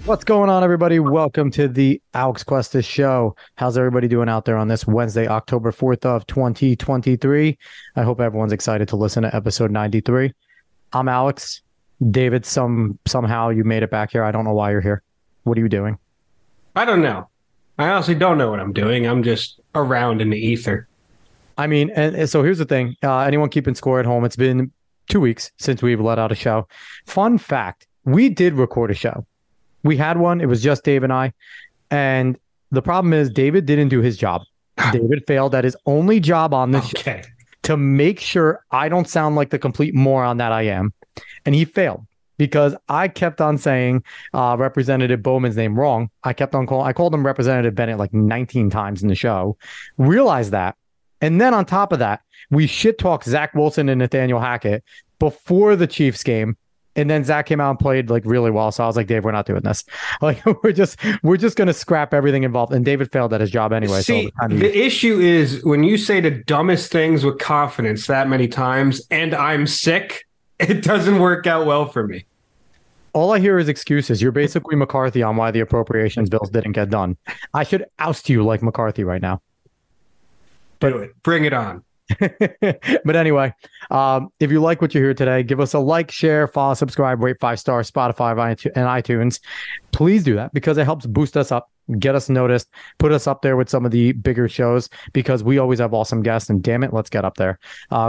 What's going on, everybody? Welcome to the Alex Cuesta Show. How's everybody doing out there on this Wednesday, October 4th of 2023? I hope everyone's excited to listen to episode 93. I'm Alex. David, somehow you made it back here. I don't know why you're here. What are you doing? I don't know. I honestly don't know what I'm doing. I'm just around in the ether. I mean, and so here's the thing. Anyone keeping score at home, it's been 2 weeks since we've let out a show. Fun fact, we did record a show. We had one. It was just Dave and I. And the problem is David didn't do his job. David failed at his only job on this show to make sure I don't sound like the complete moron that I am. And he failed because I kept on saying Representative Bowman's name wrong. I called him Representative Bennett like 19 times in the show. Realized that. And then on top of that, we shit talked Zach Wilson and Nathaniel Hackett before the Chiefs game. And then Zach came out and played like really well. So I was like, Dave, we're not doing this. Like we're just going to scrap everything involved. And David failed at his job anyway. See, so the issue is when you say the dumbest things with confidence that many times and I'm sick, it doesn't work out well for me. All I hear is excuses. You're basically McCarthy on why the appropriations bills didn't get done. I should oust you like McCarthy right now. Do it. Bring it on. But anyway, if you like what you hear today, give us a like, share, follow, subscribe, rate 5 stars, Spotify and iTunes. Please do that because it helps boost us up, get us noticed, put us up there with some of the bigger shows because we always have awesome guests. And damn it, let's get up there.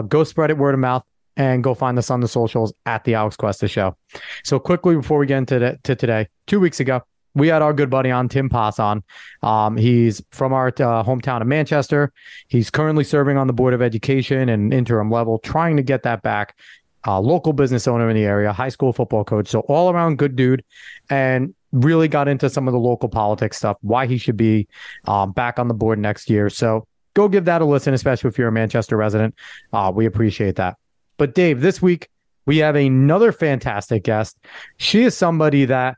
Go spread it word of mouth and go find us on the socials at the Alex Cuesta Show. So quickly before we get into today, 2 weeks ago, we had our good buddy on, Tim Pass, on. He's from our hometown of Manchester. He's currently serving on the Board of Education and interim level, trying to get that back. Local business owner in the area, high school football coach. So all around good dude, and really got into some of the local politics stuff, why he should be back on the board next year. So go give that a listen, especially if you're a Manchester resident. We appreciate that. But Dave, this week we have another fantastic guest. She is somebody that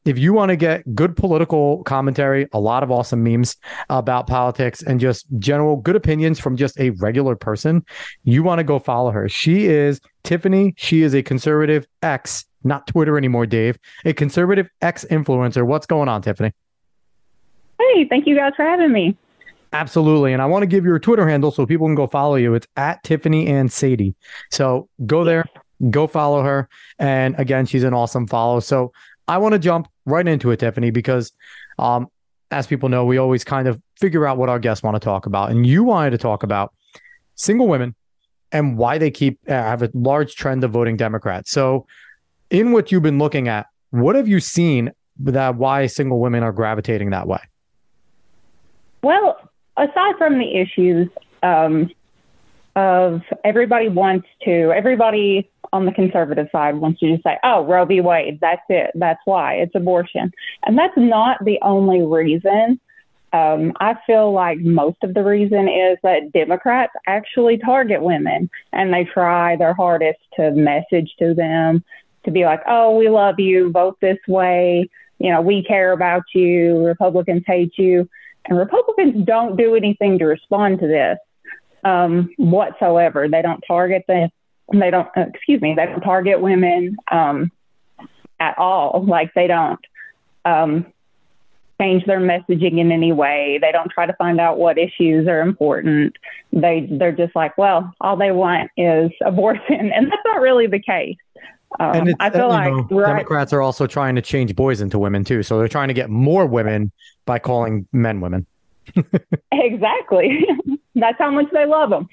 if you want to get good political commentary, a lot of awesome memes about politics and just general good opinions from just a regular person, you want to go follow her. She is Tiffany. She is a conservative X, not Twitter anymore, Dave, a conservative X influencer. What's going on, Tiffany? Hey, thank you guys for having me. Absolutely. And I want to give your Twitter handle so people can go follow you. It's at Tiffany and Sadie. So go there, go follow her. And again, she's an awesome follow. So I want to jump right into it, Tiffany, because as people know, we always kind of figure out what our guests want to talk about. And you wanted to talk about single women and why they have a large trend of voting Democrat. So in what you've been looking at, what have you seen that why single women are gravitating that way? Well, aside from the issues of everybody on the conservative side wants to just say, oh, Roe v. Wade, that's it. That's why it's abortion. And that's not the only reason. I feel like most of the reason is that Democrats actually target women and they try their hardest to message to them to be like, oh, we love you, vote this way. You know, we care about you. Republicans hate you. And Republicans don't do anything to respond to this whatsoever. They don't target they don't target women at all. Like they don't change their messaging in any way. They don't try to find out what issues are important. They're just like, well, all they want is abortion. And that's not really the case. And I feel like Democrats are also trying to change boys into women too. So they're trying to get more women by calling men women. Exactly. That's how much they love them,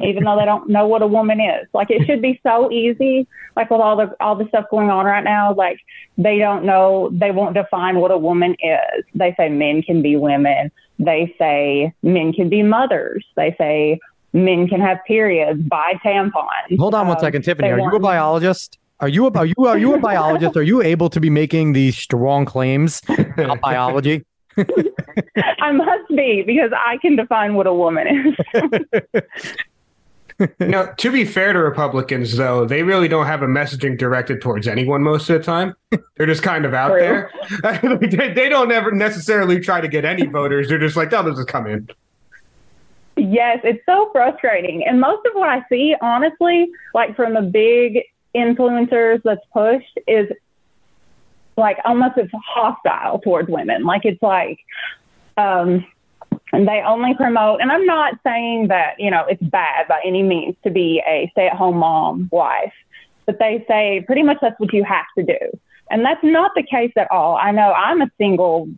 even though they don't know what a woman is. Like it should be so easy. Like with all the stuff going on right now, like they don't know, they won't define what a woman is. They say men can be women. They say men can be mothers. They say men can have periods, buy tampons. Hold on one second, Tiffany. Are you a biologist? Are you a biologist? Are you able to be making these strong claims about biology? I must be, because I can define what a woman is. To be fair to Republicans, though, they really don't have a messaging directed towards anyone most of the time. They're just kind of out there. They don't ever necessarily try to get any voters. They're just like, oh, this is come in. Yes, it's so frustrating. And most of what I see, honestly, like from the big influencers that's pushed is like almost it's hostile towards women. Like it's like, and they only promote, and I'm not saying that, it's bad by any means to be a stay-at-home mom wife, but they say pretty much that's what you have to do. And that's not the case at all. I know I'm a single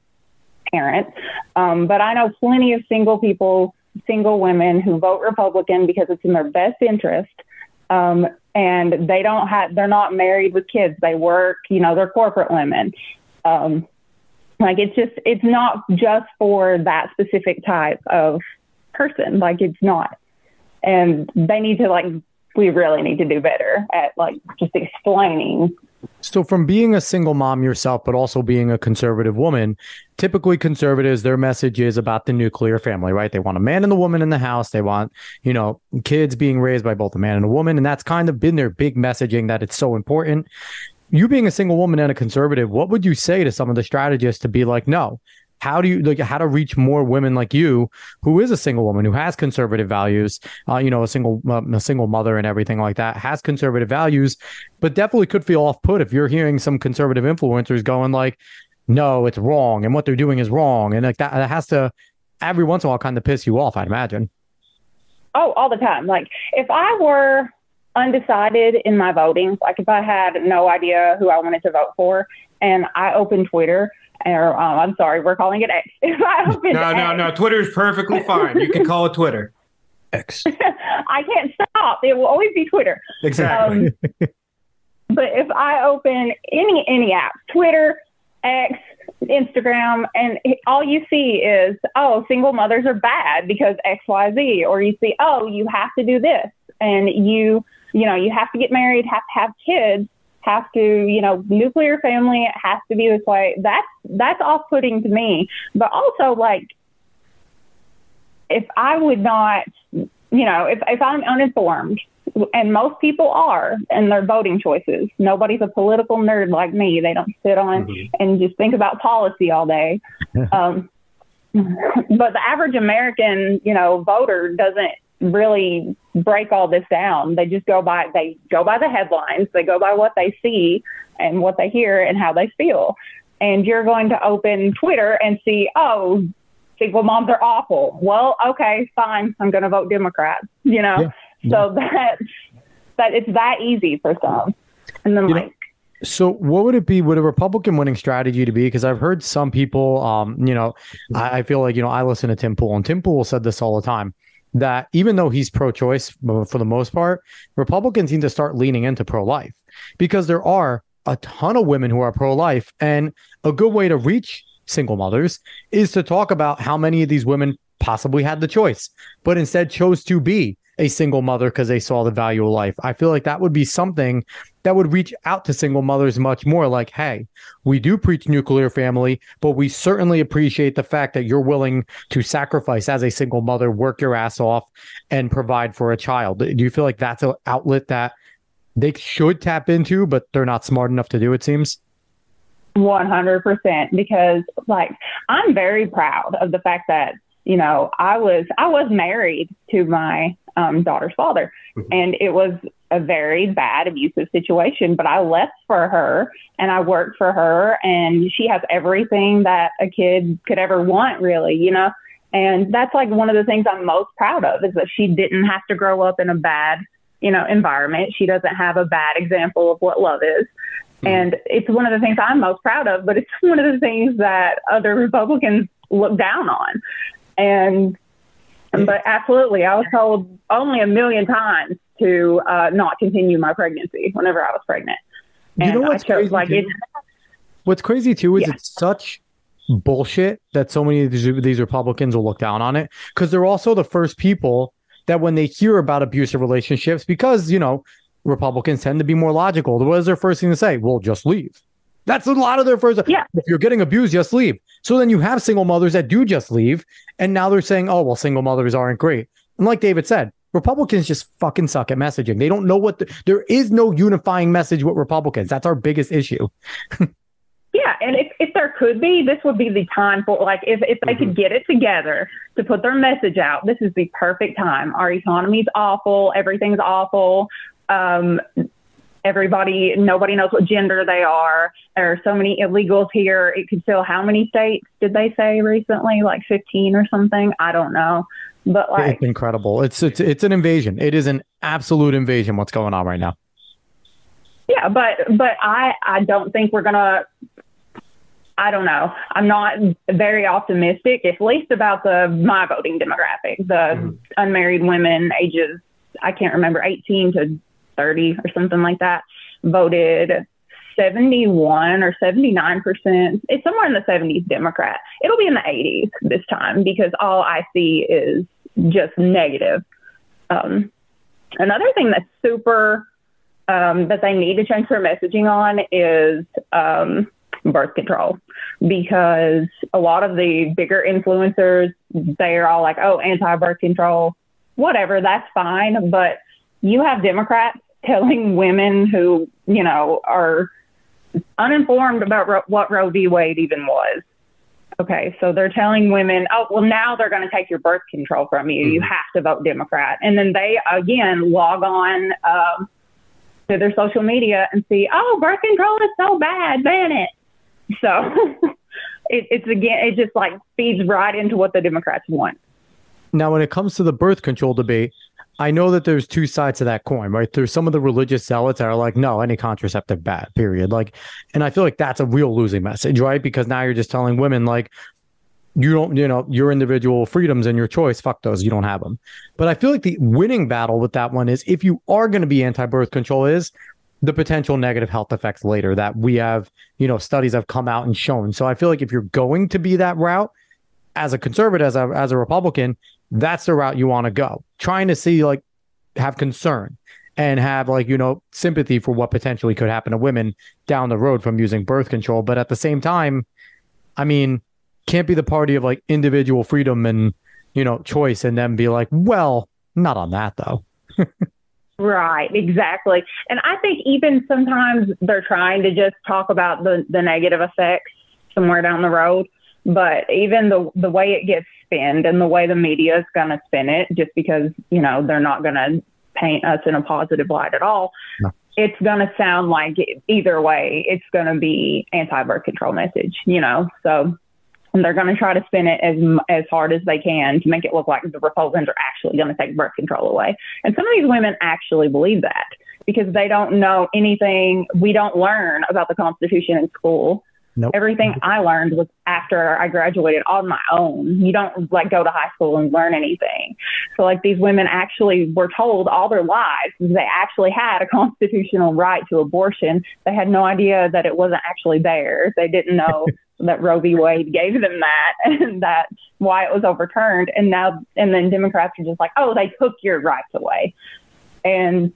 parent, but I know plenty of single people, single women who vote Republican because it's in their best interest. And they're not married with kids. They work, they're corporate women. Like it's not just for that specific type of person. Like it's not. And they need to we really need to do better at just explaining. So from being a single mom yourself, but also being a conservative woman, typically conservatives, their message is about the nuclear family, right? They want a man and a woman in the house. They want, kids being raised by both a man and a woman. And that's kind of been their big messaging, that it's so important. You being a single woman and a conservative, what would you say to some of the strategists to be like, no, how to reach more women like you, who is a single woman, who has conservative values, a single mother and everything like that, has conservative values, but definitely could feel off put if you're hearing some conservative influencers going like, no, it's wrong. And what they're doing is wrong. And that has to every once in a while kind of piss you off, I'd imagine. Oh, all the time. Like if I were undecided in my voting, like if I had no idea who I wanted to vote for and I opened Twitter, or I'm sorry, we're calling it X. If I opened No, Twitter is perfectly fine. You can call it Twitter. X. I can't stop. It will always be Twitter. Exactly. But if I open any app, Twitter, X, Instagram, and all you see is, oh, single mothers are bad because X, Y, Z, or you see, oh, you have to do this, and you have to get married, have to have kids, have to, nuclear family, it has to be this way. That's off-putting to me. But also, if I would not, if I'm uninformed, and most people are in their voting choices, nobody's a political nerd like me. They don't sit on and just think about policy all day. But the average American, voter doesn't really break all this down. They just go by the headlines. They go by what they see and what they hear and how they feel. And you're going to open Twitter and see, oh, single moms are awful. Well, okay, fine. I'm going to vote Democrat, Yeah. So that it's that easy for some. And then so what would it be? Would a Republican winning strategy to be? Because I've heard some people, I feel like, I listen to Tim Pool, and Tim Pool said this all the time, that even though he's pro-choice for the most part, Republicans need to start leaning into pro-life, because there are a ton of women who are pro-life. And a good way to reach single mothers is to talk about how many of these women possibly had the choice, but instead chose to be a single mother because they saw the value of life. I feel like that would be something that would reach out to single mothers much more, like, hey, we do preach nuclear family, but we certainly appreciate the fact that you're willing to sacrifice as a single mother, work your ass off, and provide for a child. Do you feel like that's an outlet that they should tap into, but they're not smart enough to do, it seems? 100%, because I'm very proud of the fact that, I was married to my daughter's father, and it was a very bad, abusive situation, but I left for her and I worked for her, and she has everything that a kid could ever want, really, and that's one of the things I'm most proud of, is that she didn't have to grow up in a bad, environment. She doesn't have a bad example of what love is. And it's one of the things I'm most proud of, but it's one of the things that other Republicans look down on. But absolutely, I was told only 1 million times to not continue my pregnancy whenever I was pregnant. And what's crazy? What's crazy too is it's such bullshit that so many of these Republicans will look down on it, because they're also the first people that, when they hear about abusive relationships, because Republicans tend to be more logical, what is their first thing to say? Well, just leave. That's a lot of their first. Yeah. If you're getting abused, just leave. So then you have single mothers that do just leave. And now they're saying, oh, well, single mothers aren't great. And like David said, Republicans just fucking suck at messaging. They don't know there is no unifying message with Republicans. That's our biggest issue. Yeah, and if there could be, this would be the time for, like, if they could get it together to put their message out, this is the perfect time. Our economy's awful. Everything's awful. Nobody knows what gender they are. There are so many illegals here. It could fill how many states did they say recently? Like 15 or something? I don't know. But like, it's incredible. It's an invasion. It is an absolute invasion what's going on right now. Yeah, but I don't think we're gonna. I don't know. I'm not very optimistic, at least about my voting demographic. The unmarried women ages, I can't remember, 18 to 30 or something like that, voted 71 or 79%. It's somewhere in the 70s Democrat. It'll be in the 80s this time because all I see is just negative. Another thing that's super that they need to change their messaging on is birth control, because a lot of the bigger influencers, they're all like, oh, anti-birth control, whatever, that's fine. But you have Democrats telling women who, are uninformed about what Roe v. Wade even was. Okay, so they're telling women, oh, well, now they're going to take your birth control from you. You have to vote Democrat. And then they, again, log on to their social media and see, oh, birth control is so bad, ban it. So it just like feeds right into what the Democrats want. Now, when it comes to the birth control debate, I know that there's two sides to that coin, right? There's some of the religious zealots that are like, no, any contraceptive bad, period. Like, and I feel like that's a real losing message, right? Because now you're just telling women, like, you don't, your individual freedoms and your choice, fuck those, you don't have them. But I feel like the winning battle with that one is, if you are going to be anti-birth control, is the potential negative health effects later that we have, studies have come out and shown. So I feel like if you're going to be that route, as a conservative, as a Republican, that's the route you want to go. Trying to see, like, have concern and have, like, sympathy for what potentially could happen to women down the road from using birth control. But at the same time, I mean, can't be the party of, like, individual freedom and, choice, and then be like, well, not on that though. Right, exactly. And I think even sometimes they're trying to just talk about the negative effects somewhere down the road. But even the way it gets spinned and the way the media is going to spin it, just because, they're not going to paint us in a positive light at all, no. It's going to sound like either way, it's going to be anti-birth control message, So and they're going to try to spin it as hard as they can to make it look like the Republicans are actually going to take birth control away. And some of these women actually believe that because they don't know anything. We don't learn about the Constitution in school. Nope. Everything I learned was after I graduated on my own. You don't like go to high school and learn anything. So like these women actually were told all their lives they actually had a constitutional right to abortion. They had no idea that it wasn't actually theirs. They didn't know that Roe v. Wade gave them that and that's why it was overturned. And then Democrats are just like, oh, they took your rights away. And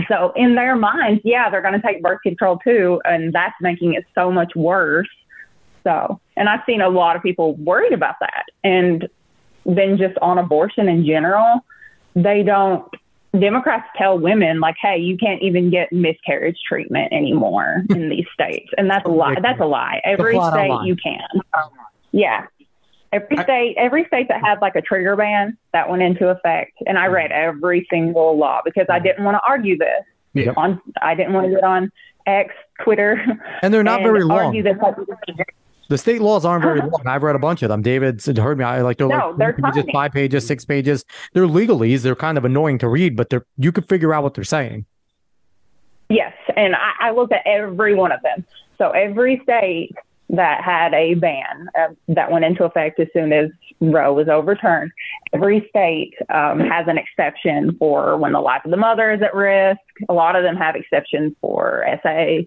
so in their minds, yeah, they're going to take birth control too. And that's making it so much worse. So, and I've seen a lot of people worried about that. And then just on abortion in general, Democrats tell women like, hey, you can't even get miscarriage treatment anymore in these states. And that's a lie. That's a lie. Every state you can. Yeah. Every state that had like a trigger ban that went into effect. And I read every single law because I didn't want to argue this. Yep. I didn't want to get on X, Twitter. And they're not very long. This. The state laws aren't very long. I've read a bunch of them. David's heard me. They're 5 pages, 6 pages. They're legalese. They're kind of annoying to read, but you can figure out what they're saying. Yes. And I looked at every one of them. So every state that had a ban that went into effect as soon as Roe was overturned. Every state has an exception for when the life of the mother is at risk. A lot of them have exceptions for SA.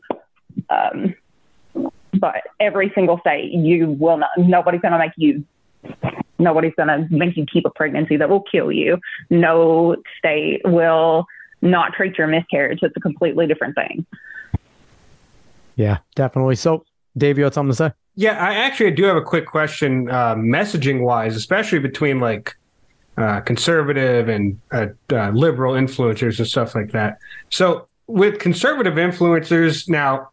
But every single state, nobody's going to make you keep a pregnancy that will kill you. No state will not treat your miscarriage. It's a completely different thing. Yeah, definitely. So, Dave, you had something to say? Yeah, I do have a quick question, messaging wise, especially between like conservative and liberal influencers and stuff like that. So with conservative influencers now,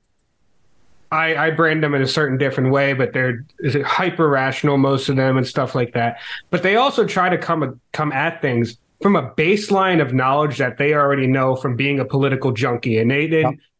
I brand them in a certain different way, but they're hyper rational, most of them, and stuff like that. But they also try to come at things from a baseline of knowledge that they already know from being a political junkie, and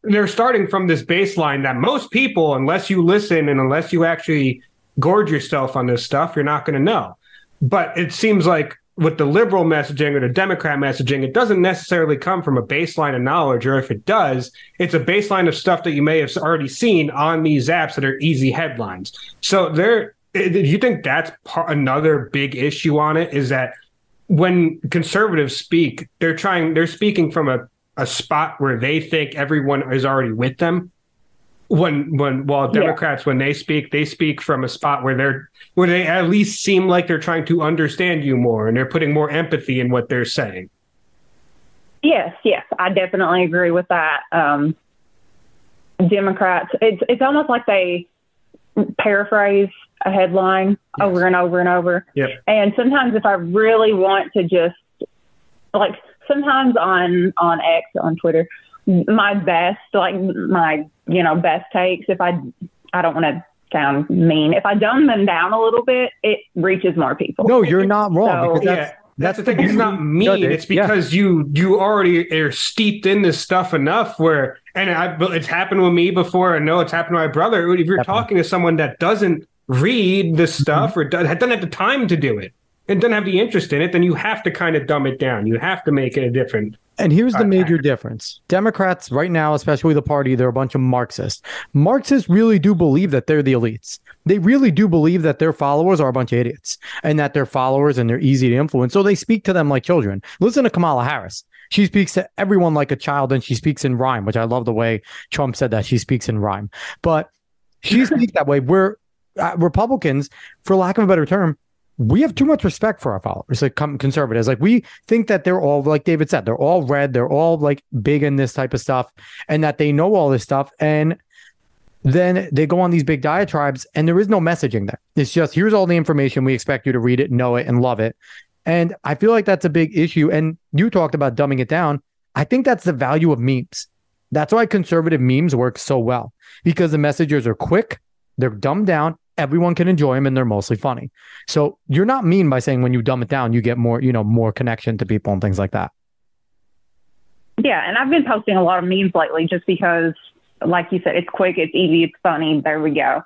they're starting from this baseline that most people, unless you listen and unless you actually gorge yourself on this stuff, you're not going to know. But it seems like with the liberal messaging or the Democrat messaging, it doesn't necessarily come from a baseline of knowledge, or if it does, it's a baseline of stuff that you may have already seen on these apps that are easy headlines. So do you think that's another big issue on it, is that when conservatives speak, they're speaking from a spot where they think everyone is already with them? While Democrats, when they speak from a spot where they at least seem like they're trying to understand you more, and they're putting more empathy in what they're saying. Yes, I definitely agree with that. Democrats, it's almost like they paraphrase a headline over and over and over. Yep. And sometimes if I really want to just, like, sometimes on X, on Twitter, my best takes, if I don't want to sound mean, if I dumb them down a little bit, it reaches more people. No, you're not wrong. So, because that's the thing. It's not mean. It's because you already are steeped in this stuff enough where, it's happened with me before. I know it's happened to my brother. If you're talking to someone that doesn't read this stuff or doesn't have the time to do it and doesn't have the interest in it, then you have to kind of dumb it down. You have to make it a different. And here's the major difference. Democrats right now, especially the party, they're a bunch of Marxists. Marxists really do believe that they're the elites. They really do believe that their followers are a bunch of idiots and that they're followers and they're easy to influence. So they speak to them like children. Listen to Kamala Harris. She speaks to everyone like a child, and she speaks in rhyme, which I love the way Trump said that she speaks in rhyme. But she speaks that way. We're Republicans, for lack of a better term, we have too much respect for our followers, like conservatives. Like, we think that they're all, like David said, they're all red. They're all like big in this type of stuff, and that they know all this stuff. And then they go on these big diatribes and there is no messaging there. It's just, here's all the information. We expect you to read it, know it, and love it. And I feel like that's a big issue. And you talked about dumbing it down. I think that's the value of memes. That's why conservative memes work so well, because the messages are quick, they're dumbed down, everyone can enjoy them, and they're mostly funny. So you're not mean by saying when you dumb it down, you get more, more connection to people and things like that. Yeah. And I've been posting a lot of memes lately just because, like you said, it's quick, it's easy, it's funny. There we go.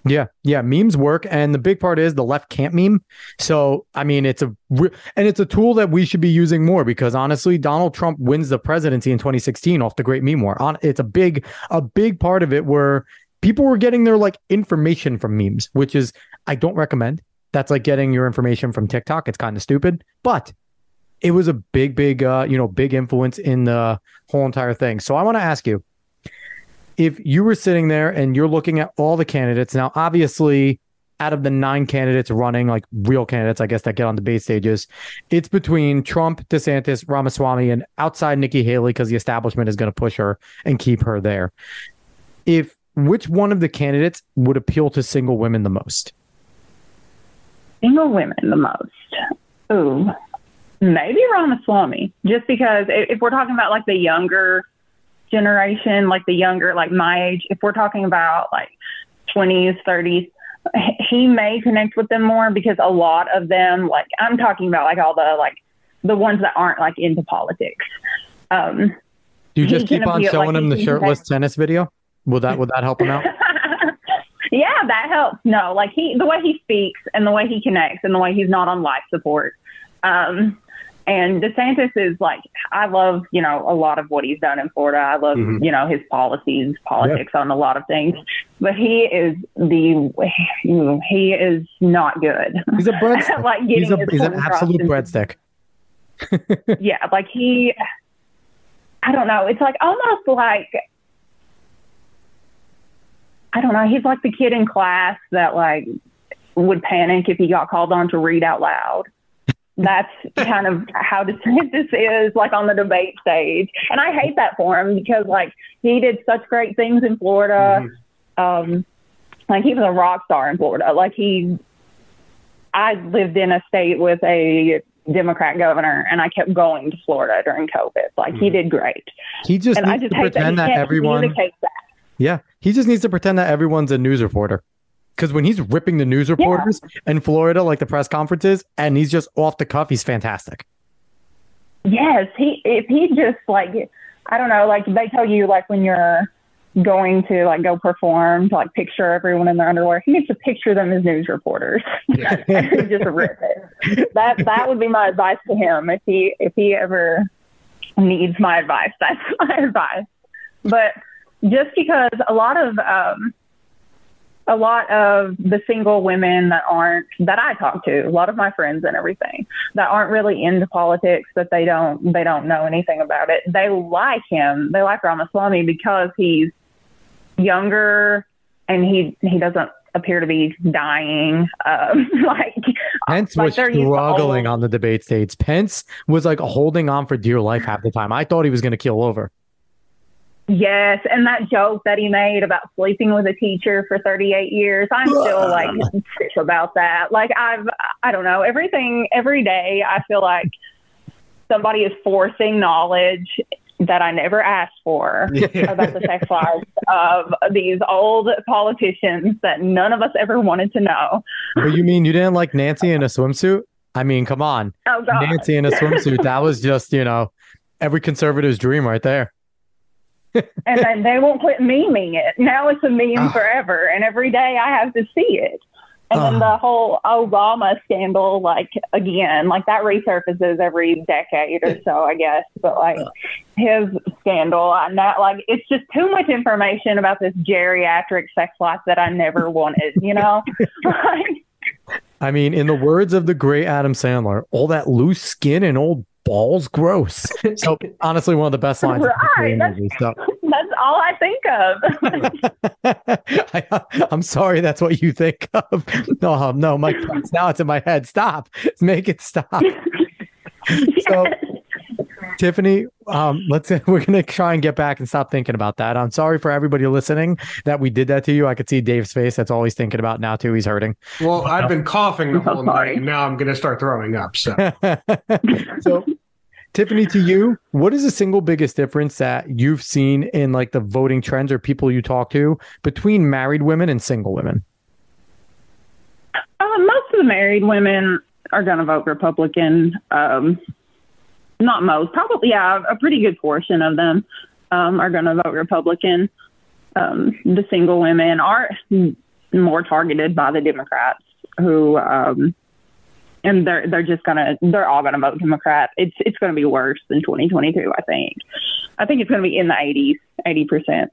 Yeah. Memes work. And the big part is the left can't meme. So, I mean, it's a tool that we should be using more, because honestly, Donald Trump wins the presidency in 2016 off the Great Meme War. It's a big part of it where people were getting their information from memes, which is, I don't recommend. That's like getting your information from TikTok. It's kind of stupid, but it was a big influence in the whole entire thing. So I want to ask you, if you were sitting there and you're looking at all the candidates now, obviously out of the 9 candidates running, like real candidates, I guess, that get on debate stages, it's between Trump, DeSantis, Ramaswamy, and outside Nikki Haley, because the establishment is going to push her and keep her there. Which one of the candidates would appeal to single women the most? Single women the most? Ooh, maybe Ramaswamy. Just because if we're talking about like the younger generation, like my age, if we're talking about like 20s, 30s, he may connect with them more, because a lot of them, like, I'm talking about like all the ones that aren't like into politics. Do you just keep on showing him the shirtless tennis video? Will that help him out? Yeah, that helps. No, like the way he speaks and the way he connects and the way he's not on life support. And DeSantis is like, I love, a lot of what he's done in Florida. I love, his politics on a lot of things, but he is not good. He's a breadstick. Like he's an absolute breadstick. Yeah. Like I don't know. It's like almost like, I don't know. He's like the kid in class that like would panic if he got called on to read out loud. That's kind of how DeSantis is, like, on the debate stage. And I hate that for him, because like he did such great things in Florida. Like, he was a rock star in Florida. Like, he I lived in a state with a Democrat governor, and I kept going to Florida during COVID. Like, he did great. He just and I needs just to hate that pretend he that can't everyone. communicate that. Yeah, he just needs to pretend that everyone's a news reporter. Because when he's ripping the news reporters in Florida, like the press conferences, and he's just off the cuff, he's fantastic. Yes, if he just, like, I don't know, like they tell you, like, when you're going to, like, go perform, to, like, picture everyone in their underwear, he needs to picture them as news reporters. Yeah. And just rip it. That would be my advice to him if he ever needs my advice. That's my advice. But just because a lot of the single women that I talk to, a lot of my friends and everything, that aren't really into politics, that they don't know anything about it, they like him. They like Ramaswamy because he's younger and he doesn't appear to be dying. Pence was struggling on the debate stage. Pence was like holding on for dear life half the time. I thought he was going to keel over. Yes, and that joke that he made about sleeping with a teacher for 38 years, I'm still like sick about that. Like, I don't know, every day I feel like somebody is forcing knowledge that I never asked for about the sex lives of these old politicians that none of us ever wanted to know. But you mean you didn't like Nancy in a swimsuit? I mean, come on. Oh, God. Nancy in a swimsuit, that was just, every conservative's dream right there. And then they won't quit memeing it. Now it's a meme forever, and every day I have to see it. And then the whole Obama scandal, like, again, like, that resurfaces every decade or so, I guess. But, like, his scandal, I'm not, like, it's just too much information about this geriatric sex life that I never wanted, I mean, in the words of the great Adam Sandler, all that loose skin and old balls, gross. So, honestly, one of the best lines. Right. That's all I think of. I'm sorry, that's what you think of. No, Mike. Now it's in my head. Stop. Make it stop. Yes. So, Tiffany, we're gonna try and get back and stop thinking about that. I'm sorry for everybody listening that we did that to you. I could see Dave's face. That's all he's thinking about now too. He's hurting. Well, I've been coughing the whole night, and now I'm gonna start throwing up. So, Tiffany, to you, what is the single biggest difference that you've seen in, like, the voting trends or people you talk to between married women and single women? Most of the married women are going to vote Republican. Not most, probably, a pretty good portion of them are going to vote Republican. The single women are more targeted by the Democrats, who and they're all gonna vote Democrat. It's gonna be worse than 2022. I think it's gonna be in the 80%.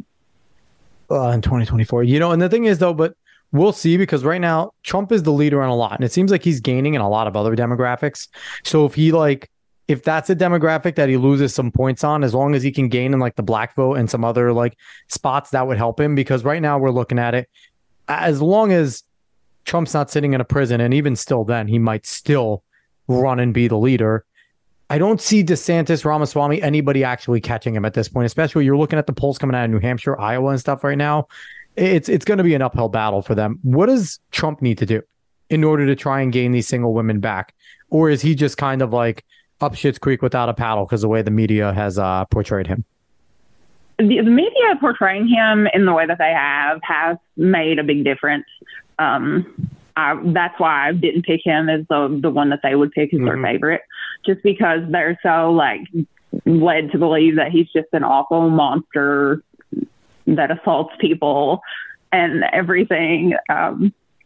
In 2024, and the thing is though, but we'll see, because right now Trump is the leader on a lot, and it seems like he's gaining in a lot of other demographics. So if that's a demographic that he loses some points on, as long as he can gain in, like, the black vote and some other, like, spots, that would help him, because right now we're looking at it as long as Trump's not sitting in a prison, and even still then, he might still run and be the leader. I don't see DeSantis, Ramaswamy, anybody actually catching him at this point, especially you're looking at the polls coming out of New Hampshire, Iowa, and stuff right now. It's going to be an uphill battle for them. What does Trump need to do in order to try and gain these single women back? Or is he just kind of like up Schitt's Creek without a paddle because the way the media has portrayed him? The media portraying him in the way that they has made a big difference. That's why I didn't pick him as the one that they would pick as their favorite, just because they're so, like, led to believe that he's just an awful monster that assaults people and everything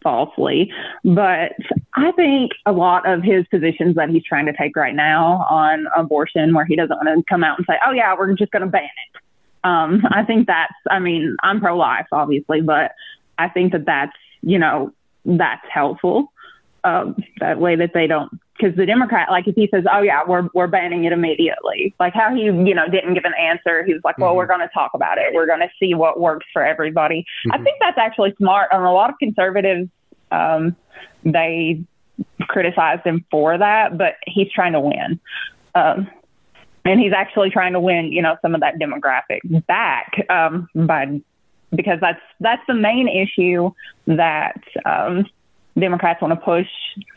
falsely. But I think a lot of his positions that he's trying to take right now on abortion, where he doesn't want to come out and say, oh yeah, we're just going to ban it. I think I'm pro-life, obviously, but I think that's helpful. That way that they don't, because the Democrat, like, if he says, oh yeah, we're banning it immediately, like how he, didn't give an answer. He was like, well, we're going to talk about it. We're going to see what works for everybody. I think that's actually smart. And a lot of conservatives, they criticized him for that, but he's trying to win. And he's actually trying to win, some of that demographic back, because that's the main issue that Democrats want to push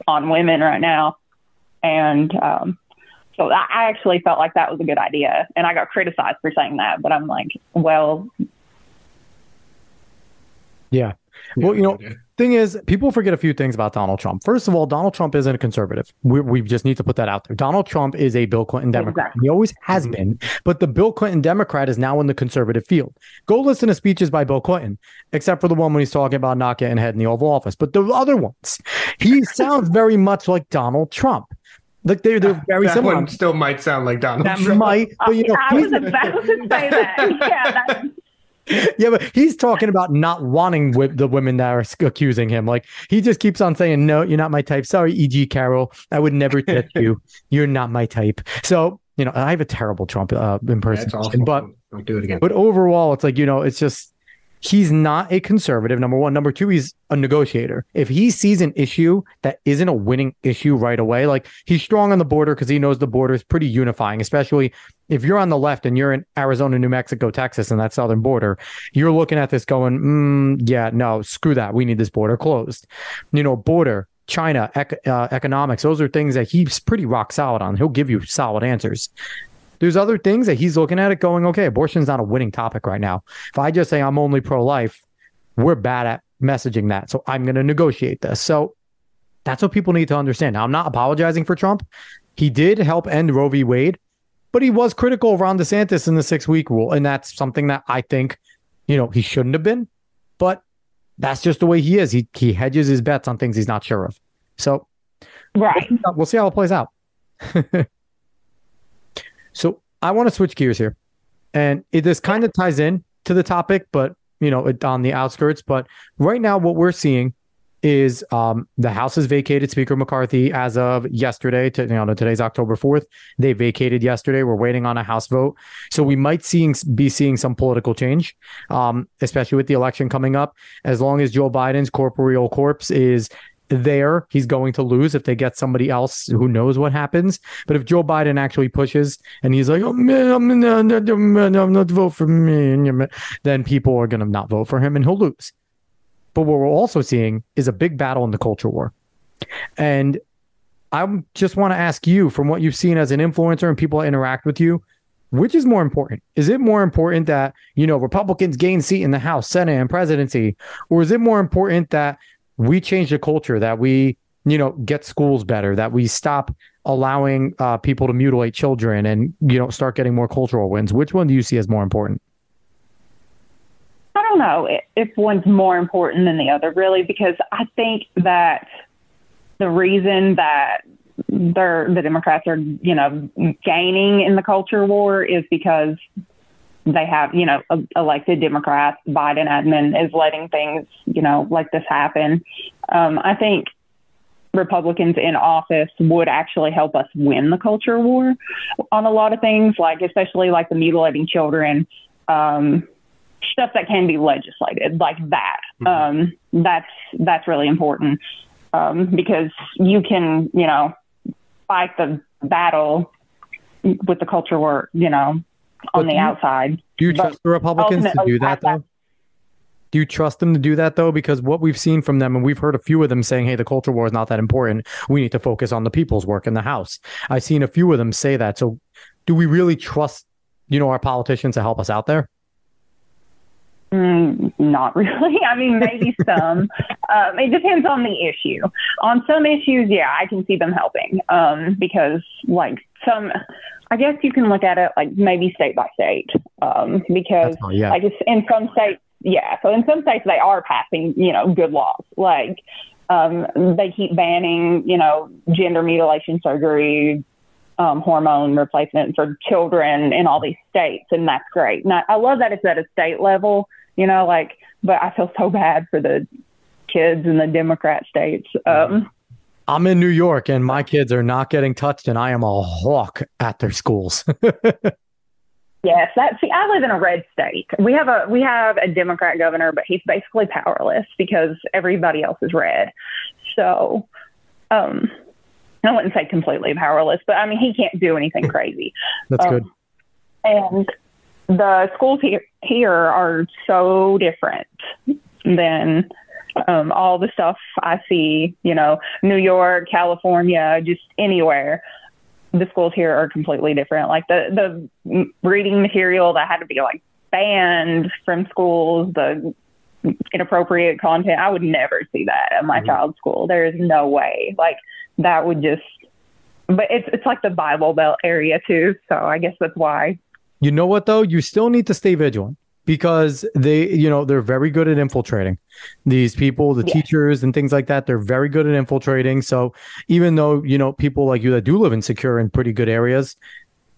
on women right now. And so I actually felt like that was a good idea. And I got criticized for saying that. But I'm like, well. Yeah. Well, thing is, people forget a few things about Donald Trump. First of all, Donald Trump isn't a conservative. We just need to put that out there. Donald Trump is a Bill Clinton Democrat. Exactly. He always has been. But the Bill Clinton Democrat is now in the conservative field. Go listen to speeches by Bill Clinton, except for the one when he's talking about not getting ahead in the Oval Office. But the other ones, he sounds very much like Donald Trump. Like they're very similar. That one still might sound like Donald Trump. That might, but I was about to say that. Yeah, yeah, but he's talking about not wanting the women that are accusing him. Like, he just keeps on saying, no, you're not my type. Sorry, E.G. Carroll. I would never touch you. You're not my type. So, I have a terrible Trump impersonation. But don't do it again. But overall, it's like, it's just, he's not a conservative, number one. Number two, he's a negotiator. If he sees an issue that isn't a winning issue right away, like, he's strong on the border because he knows the border is pretty unifying, especially if you're on the left and you're in Arizona, New Mexico, Texas, and that southern border, you're looking at this going, yeah, no, screw that. We need this border closed. Border, China, economics, those are things that he's pretty rock solid on. He'll give you solid answers. There's other things that he's looking at it going, okay, abortion's not a winning topic right now. If I just say I'm only pro-life, we're bad at messaging that. So I'm going to negotiate this. So that's what people need to understand. Now, I'm not apologizing for Trump. He did help end Roe v. Wade, but he was critical of Ron DeSantis in the 6-week rule. And that's something that I think, he shouldn't have been. But that's just the way he is. He hedges his bets on things he's not sure of. So right. We'll see how it plays out. So I want to switch gears here. And this kind of ties in to the topic, but, on the outskirts. But right now, what we're seeing is the House has vacated Speaker McCarthy as of yesterday. Today's October 4th. They vacated yesterday. We're waiting on a House vote. So we might be seeing some political change, especially with the election coming up. As long as Joe Biden's corporeal corpse is there, he's going to lose. If they get somebody else, who knows what happens. But if Joe Biden actually pushes and he's like, oh man, I'm not vote for me, then people are going to not vote for him and he'll lose. But what we're also seeing is a big battle in the culture war. And I just want to ask you, from what you've seen as an influencer and people that interact with you, which is more important? Is it more important that, Republicans gain seat in the House, Senate, and presidency? Or is it more important that we change the culture, that we, get schools better, that we stop allowing people to mutilate children and, start getting more cultural wins? Which one do you see as more important? I don't know if one's more important than the other, really, because I think that the reason that the Democrats are, gaining in the culture war is because they have, elected Democrats. Biden admin is letting things, like this happen. I think Republicans in office would actually help us win the culture war on a lot of things, like especially like the mutilating children, stuff that can be legislated like that. Mm-hmm. That's really important because you can, fight the battle with the culture war, on the outside. Do you trust the Republicans to do that, though? Do you trust them to do that, though? Because what we've seen from them, and we've heard a few of them saying, hey, the culture war is not that important. We need to focus on the people's work in the House. I've seen a few of them say that. So do we really trust, our politicians to help us out there? Not really. I mean, maybe some. It depends on the issue. On some issues, yeah, I can see them helping because, like, I guess you can look at it like maybe state by state because, like, it's in some states, so in some states they are passing, good laws. Like, they keep banning, gender mutilation surgery, hormone replacement for children in all these states, and that's great. And I love that it's at a state level, but I feel so bad for the kids in the Democrat states. I'm in New York and my kids are not getting touched, and I am a hawk at their schools. Yes, I live in a red state. We have a Democrat governor, but he's basically powerless because everybody else is red. So, I wouldn't say completely powerless, but I mean, he can't do anything crazy. That's good. And the schools here are so different than All the stuff I see, New York, California, just anywhere, the schools here are completely different. Like the reading material that had to be like banned from schools, the inappropriate content, I would never see that at my child's school. There is no way. Like that would just, but it's like the Bible Belt area too. So I guess that's why. You know what though? You still need to stay vigilant because they're very good at infiltrating these people, the teachers and things like that. They're very good at infiltrating. So even though, people like you that do live in secure and pretty good areas,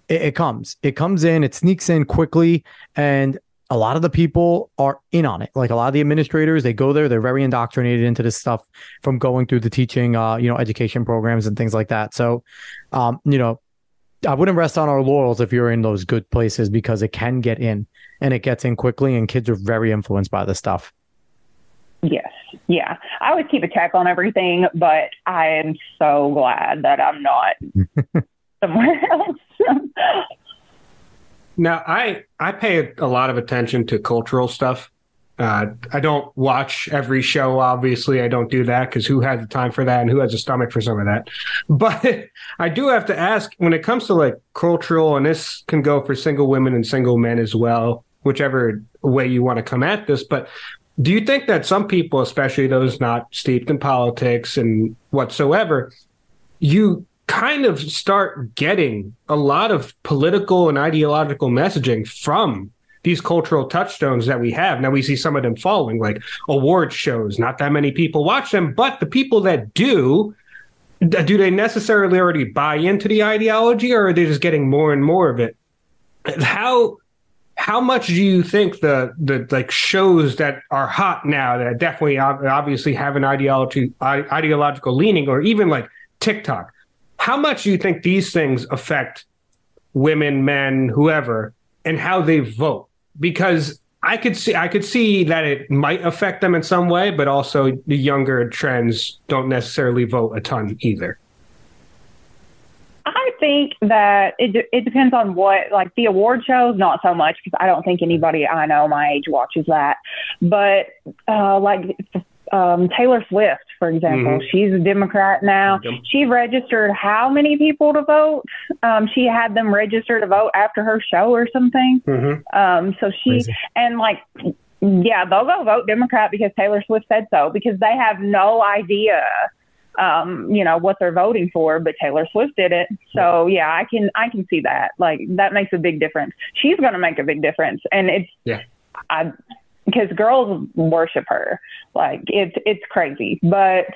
it comes in, it sneaks in quickly. And a lot of the people are in on it. Like a lot of the administrators, they go there, they're very indoctrinated into this stuff from going through the teaching, education programs and things like that. So, I wouldn't rest on our laurels if you're in those good places because it can get in and it gets in quickly and kids are very influenced by this stuff. Yes. Yeah. I always keep a check on everything, but I am so glad that I'm not somewhere else. Now, I pay a lot of attention to cultural stuff. I don't watch every show, obviously. I don't do that because who has the time for that and who has a stomach for some of that? But I do have to ask, when it comes to like cultural, and this can go for single women and single men as well, whichever way you want to come at this, but do you think that some people, especially those not steeped in politics and whatsoever, you kind of start getting a lot of political and ideological messaging from these cultural touchstones that we have? Now we see some of them falling, like award shows. Not that many people watch them, but the people that do they necessarily already buy into the ideology, or are they just getting more and more of it? How much do you think the like shows that are hot now that definitely obviously have an ideological leaning, or even like TikTok, how much do you think these things affect women, men, whoever, and how they vote? Because I could see that it might affect them in some way, but also the younger trends don't necessarily vote a ton either. I think that it depends on what, like the award shows, not so much because I don't think anybody I know my age watches that. But Taylor Swift, for example, she's a Democrat now. She registered how many people to vote? She had them register to vote after her show or something. So she, crazy. And like, yeah, they'll go vote Democrat because Taylor Swift said so, because they have no idea, what they're voting for, but Taylor Swift did it. So yeah, I can see that. Like that makes a big difference. She's going to make a big difference. And because girls worship her. Like it's crazy. But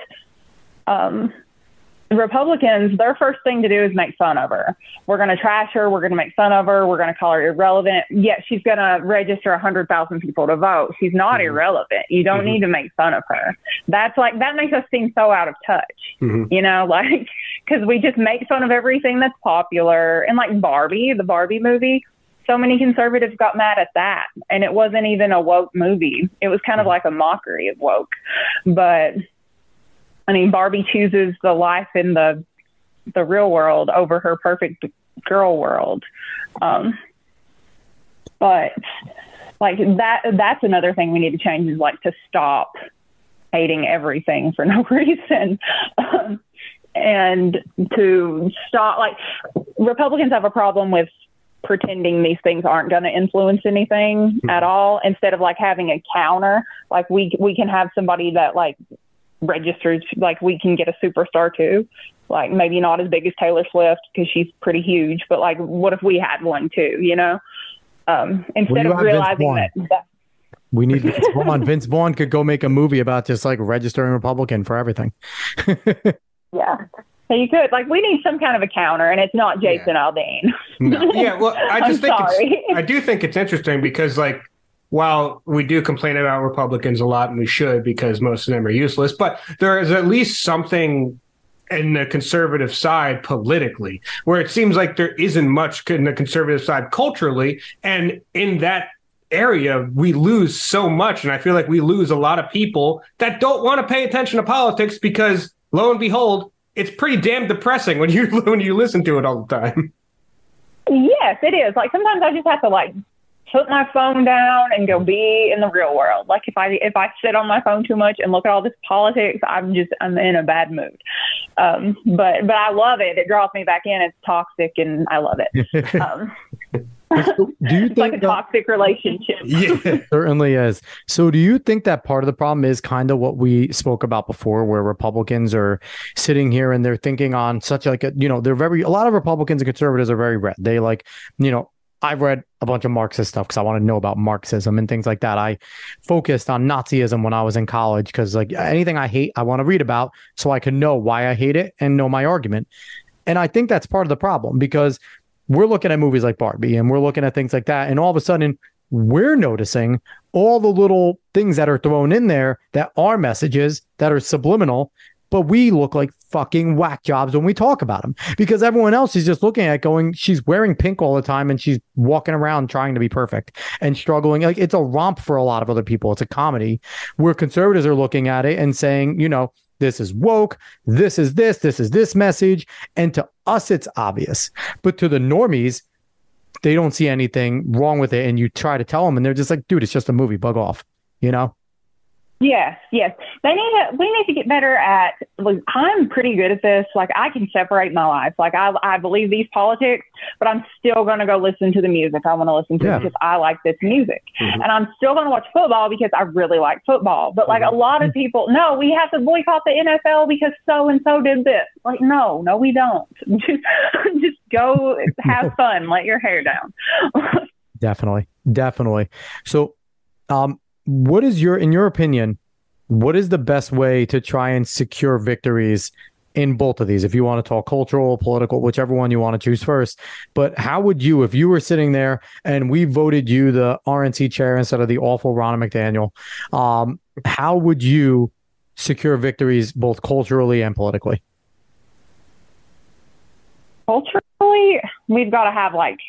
Republicans, their first thing to do is make fun of her. We're going to trash her. We're going to make fun of her. We're going to call her irrelevant. Yet she's going to register 100,000 people to vote. She's not irrelevant. You don't need to make fun of her. That makes us seem so out of touch, because we just make fun of everything that's popular. And like Barbie, the Barbie movie, so many conservatives got mad at that. And it wasn't even a woke movie. It was kind of like a mockery of woke. But I mean, Barbie chooses the life in the real world over her perfect girl world. But like that's another thing we need to change, is like to stop hating everything for no reason. And to stop, like, Republicans have a problem with pretending these things aren't going to influence anything at all, instead of like having a counter. Like we can have somebody that like registers, like we can get a superstar too, like maybe not as big as Taylor Swift because she's pretty huge, but like what if we had one too, instead of realizing that we need Vince Vaughn. Vince Vaughn could go make a movie about just like registering Republican for everything. Yeah. So you could, like, we need some kind of a counter, and it's not Jason Aldean. No. Yeah, well, I do think it's interesting because, like, while we do complain about Republicans a lot, and we should because most of them are useless, but there is at least something in the conservative side politically, where it seems like there isn't much in the conservative side culturally, and in that area we lose so much, and I feel like we lose a lot of people that don't want to pay attention to politics because, lo and behold, it's pretty damn depressing when you listen to it all the time. Yes, it is. Like sometimes I just have to like put my phone down and go be in the real world. Like if I sit on my phone too much and look at all this politics, I'm in a bad mood. But I love it. It draws me back in. It's toxic and I love it. So do you it's think like a toxic relationship? Yeah. It certainly is. So do you think that part of the problem is kind of what we spoke about before, where Republicans are sitting here and they're thinking on such like a lot of Republicans and conservatives are very red. They like, I've read a bunch of Marxist stuff because I want to know about Marxism and things like that. I focused on Nazism when I was in college because like anything I hate, I want to read about so I can know why I hate it and know my argument. And I think that's part of the problem because we're looking at movies like Barbie and we're looking at things like that. And all of a sudden we're noticing all the little things that are thrown in there that are messages that are subliminal, but we look like fucking whack jobs when we talk about them because everyone else is just looking at it going, she's wearing pink all the time and she's walking around trying to be perfect and struggling. Like it's a romp for a lot of other people. It's a comedy where conservatives are looking at it and saying, this is woke. This is this message. And to us, it's obvious, but to the normies, they don't see anything wrong with it. And you try to tell them and they're just like, dude, it's just a movie, bug off, Yes. We need to get better at, like, I'm pretty good at this. Like I can separate my life. Like I believe these politics, but I'm still going to go listen to the music I want to listen to because I like this music. Mm-hmm. And I'm still going to watch football because I really like football. But like a lot of people, no, we have to boycott the NFL because so-and-so did this. Like, no, we don't. Just go have fun. Let your hair down. Definitely. So, what is in your opinion, what is the best way to try and secure victories in both of these? If you want to talk cultural, political, whichever one you want to choose first, but how would you, if you were sitting there and we voted you the RNC chair instead of the awful Ronna McDaniel, how would you secure victories both culturally and politically? Culturally, we've got to have like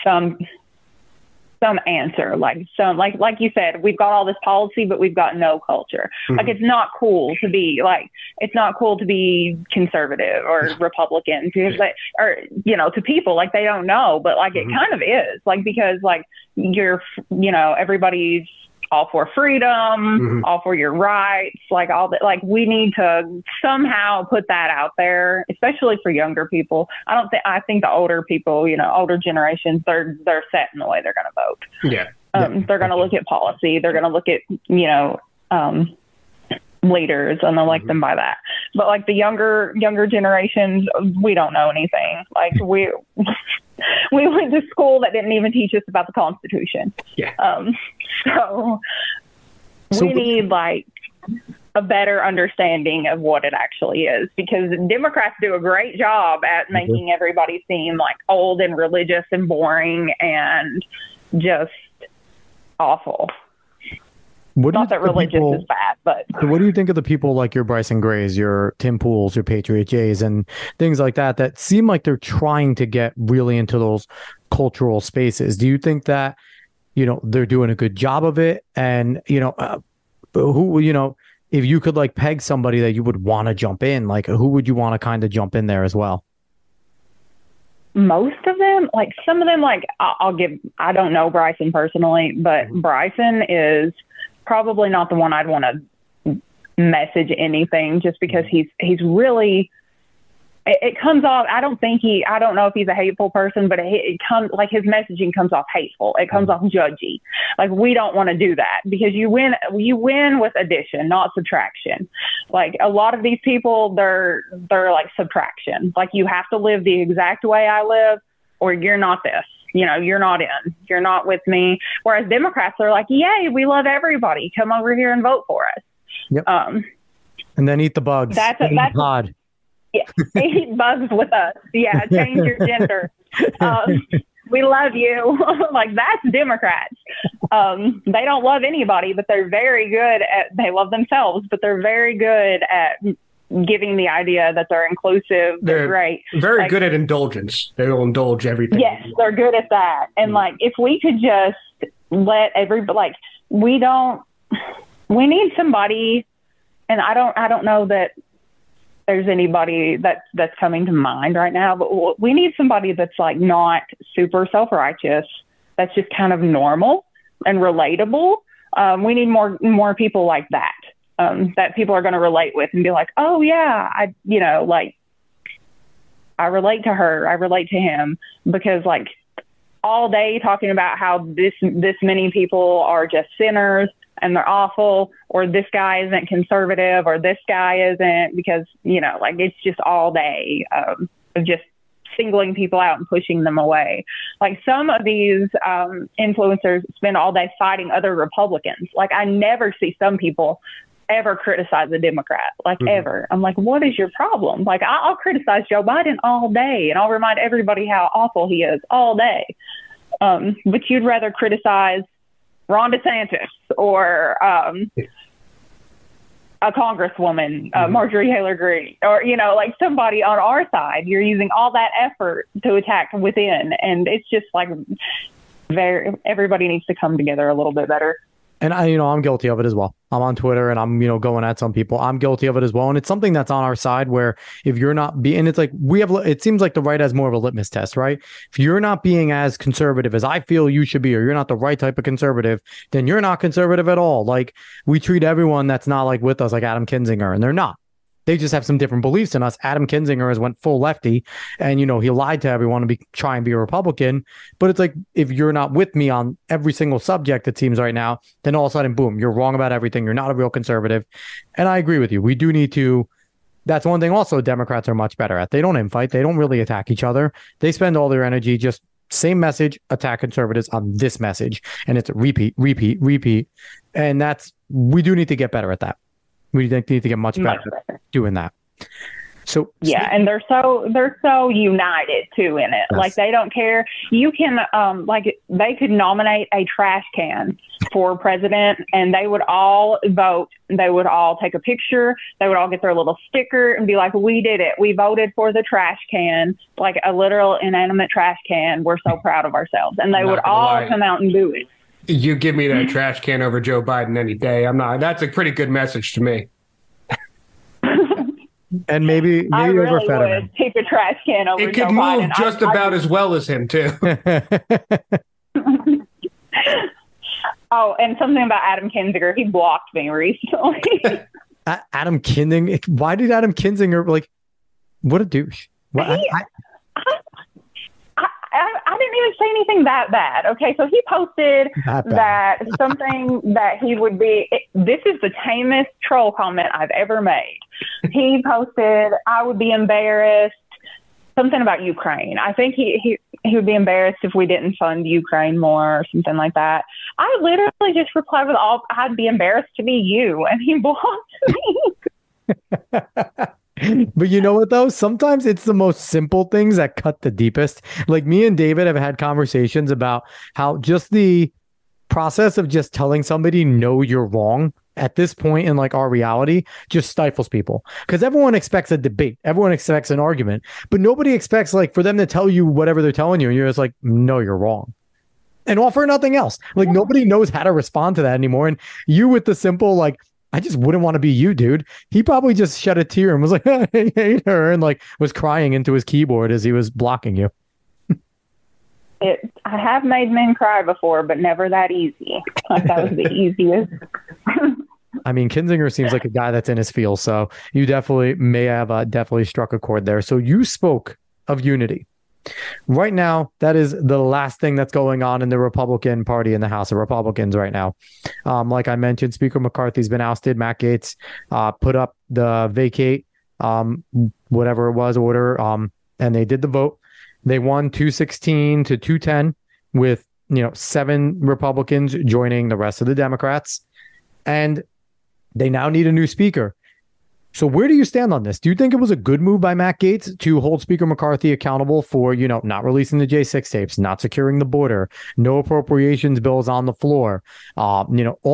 some answer, like you said, we've got all this policy, but we've got no culture. Mm-hmm. Like it's not cool to be conservative or Republican because to people, like they don't know, but like it kind of is like, because like everybody's all for freedom, all for your rights, like all that. Like we need to somehow put that out there, especially for younger people. I think the older people, older generations, they're set in the way they're going to vote. Yeah. They're going to look at policy. They're going to look at, leaders and they'll like them by that. But like the younger generations, we don't know anything. Like we went to school that didn't even teach us about the Constitution. Yeah. So we need like a better understanding of what it actually is, because Democrats do a great job at making everybody seem like old and religious and boring and just awful. Not that religious is bad, but... So what do you think of the people like your Bryson Grays, your Tim Pools, your Patriot Jays, and things like that seem like they're trying to get really into those cultural spaces? Do you think that, they're doing a good job of it? And, if you could like peg somebody that you would want to jump in, like who would you want to kind of jump in there as well? Most of them, like some of them, like I don't know Bryson personally, but Bryson is probably not the one I'd want to message anything, just because he's really, it comes off, I don't know if he's a hateful person, but it comes like his messaging comes off hateful. It comes off judgy. Like we don't want to do that, because you win with addition, not subtraction. Like a lot of these people, they're like subtraction. Like you have to live the exact way I live or you're not this. You're not in. You're not with me. Whereas Democrats are like, yay, we love everybody. Come over here and vote for us. Yep. And then eat the bugs. That's pod. Yeah, eat bugs with us. Yeah, change your gender. We love you. Like that's Democrats. They don't love anybody, but they're very good they love themselves, but they're very good at giving the idea that they're inclusive. They're great. Very good at indulgence. They will indulge everything. Yes, they're good at that. And like, if we could just let everybody, like, we need somebody, and I don't know that there's anybody that's coming to mind right now, but we need somebody that's like not super self-righteous, that's just kind of normal and relatable. We need more people like that, that people are going to relate with and be like, oh yeah, I relate to her, I relate to him, because like all day talking about how this many people are just sinners and they're awful, or this guy isn't conservative, or this guy isn't, because, like it's just all day of just singling people out and pushing them away. Like some of these influencers spend all day fighting other Republicans. Like I never see some people ever criticize a Democrat, like ever. I'm like, what is your problem? Like I'll criticize Joe Biden all day and I'll remind everybody how awful he is all day. But you'd rather criticize Ron DeSantis or a congresswoman, Marjorie Taylor Greene, or, like somebody on our side. You're using all that effort to attack within. And it's just like everybody needs to come together a little bit better. And I'm guilty of it as well. I'm on Twitter and I'm, going at some people. I'm guilty of it as well. And it's something that's on our side where if you're not being, and it's like it seems like the right has more of a litmus test, right? If you're not being as conservative as I feel you should be, or you're not the right type of conservative, then you're not conservative at all. Like we treat everyone that's not like with us like Adam Kinzinger, and they're not. They just have some different beliefs than us. Adam Kinzinger has went full lefty and, he lied to everyone to try and be a Republican. But it's like, if you're not with me on every single subject, it seems right now, then all of a sudden, boom, you're wrong about everything. You're not a real conservative. And I agree with you. We do need to. That's one thing also Democrats are much better at. They don't infight. They don't really attack each other. They spend all their energy just same message, attack conservatives on this message. And it's repeat. And we do need to get better at that. We need to get much better at doing that. So yeah, and they're so united too in it. Yes. Like they don't care. You can like they could nominate a trash can for president, and they would all vote. They would all take a picture. They would all get their little sticker and be like, "We did it. We voted for the trash can, like a literal inanimate trash can. We're so proud of ourselves." And they would all come out and do it. You give me that trash can over Joe Biden any day. That's a pretty good message to me. And maybe I really over Fetterman. Would take a trash can over Joe Biden. It could move just about as well as him, too. Oh, and something about Adam Kinzinger. He blocked me recently. Adam Kinzinger? Why did Adam Kinzinger, what a douche. I didn't even say anything that bad. Okay, so he posted that something that he would be. This is the tamest troll comment I've ever made. He posted, "I would be embarrassed." Something about Ukraine. I think he would be embarrassed if we didn't fund Ukraine more or something like that. I literally just replied with, "I'd be embarrassed to be you," and he blocked me. But you know what, though? Sometimes it's the most simple things that cut the deepest. Like me and David have had conversations about how just the process of just telling somebody, no, you're wrong at this point in like our reality just stifles people, because everyone expects a debate. Everyone expects an argument, but nobody expects like for them to tell you whatever they're telling you. And you're just like, no, you're wrong. And offer nothing else. Like nobody knows how to respond to that anymore. And you with the simple, like, I just wouldn't want to be you, dude. He probably just shed a tear and was like, I hate her, and like was crying into his keyboard as he was blocking you. I have made men cry before, but never that easy. Like that was the easiest. I mean, Kinzinger seems like a guy that's in his field, so you definitely may have definitely struck a chord there. So you spoke of unity. Right now, that is the last thing that's going on in the Republican Party in the House of Republicans right now. Like I mentioned, Speaker McCarthy's been ousted. Matt Gaetz put up the vacate, whatever it was, order, and they did the vote. They won 216 to 210 with 7 Republicans joining the rest of the Democrats, and they now need a new speaker. So where do you stand on this? Do you think it was a good move by Matt Gaetz to hold Speaker McCarthy accountable for, not releasing the J6 tapes, not securing the border, no appropriations bills on the floor, all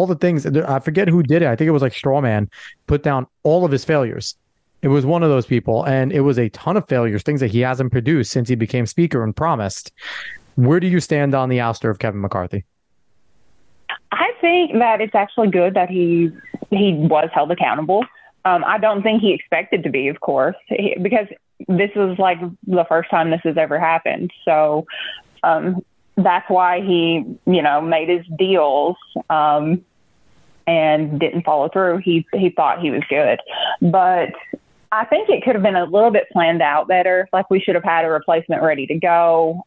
the things? I forget who did it. I think it was like Strawman put down all of his failures. It was one of those people, and it was a ton of failures, things that he hasn't produced since he became speaker and promised. Where do you stand on the ouster of Kevin McCarthy? I think that it's actually good that he was held accountable. I don't think he expected to be, of course, because this is like the first time this has ever happened. So that's why he, made his deals and didn't follow through. He thought he was good. But I think it could have been a little bit planned out better. Like we should have had a replacement ready to go.